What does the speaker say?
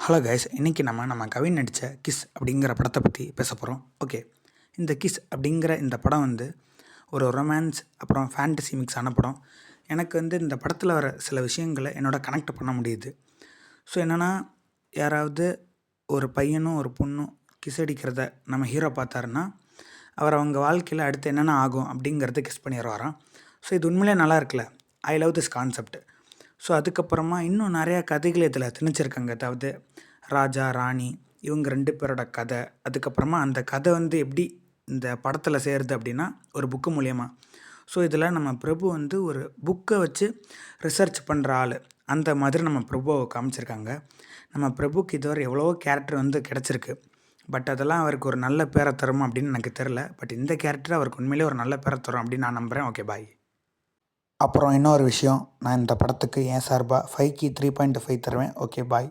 Hello guys, இன்றைக்கி நம்ம கவின் நடித்த கிஸ் அப்படிங்கிற படத்தை பற்றி பேச போகிறோம். ஓகே, இந்த கிஸ் அப்படிங்கிற இந்த படம் வந்து ஒரு ரொமான்ஸ் அப்புறம் ஃபேண்டசி மிக்ஸ் ஆன படம். எனக்கு வந்து இந்த படத்தில் வர சில விஷயங்களை என்னோட கனெக்ட் பண்ண முடியுது. ஸோ என்னென்னா, யாராவது ஒரு பையனும் ஒரு பொண்ணும் கிஸ் அடிக்கிறத நம்ம ஹீரோ பார்த்தாருன்னா, அவர் அவங்க வாழ்க்கையில் அடுத்து என்னென்ன ஆகும் அப்படிங்கிறத கிஸ் பண்ணிடுவாராம். ஸோ இது உண்மையிலே நல்லா இருக்குல்ல. I love this concept. So அதுக்கப்புறமா இன்னும் நிறையா கதைகள் இதில் திணிச்சிருக்காங்க. அதாவது ராஜா ராணி இவங்க 2 பேரோட கதை. அதுக்கப்புறமா அந்த கதை வந்து எப்படி இந்த படத்தில் சேருது அப்படின்னா ஒரு புக்கு மூலியமாக. ஸோ இதில் நம்ம பிரபு வந்து ஒரு புக்கை வச்சு ரிசர்ச் பண்ணுற ஆள். அந்த மாதிரி நம்ம பிரபுவை காமிச்சிருக்காங்க. நம்ம பிரபுக்கு இதுவரை எவ்வளவோ கேரக்டர் வந்து கிடச்சிருக்கு. பட் அதெல்லாம் அவருக்கு ஒரு நல்ல பேரை தரும் அப்படின்னு எனக்கு தெரில. பட் இந்த கேரக்டர் அவருக்கு உண்மையிலே ஒரு நல்ல பேரை தரும் அப்படின்னு நான் நம்புகிறேன். ஓகே, பாய். அப்புறம் இன்னொரு விஷயம், நான் இந்த படத்துக்கு என் சார்பாக 5க்கு 3.5 தருவேன். ஓகே, பாய்.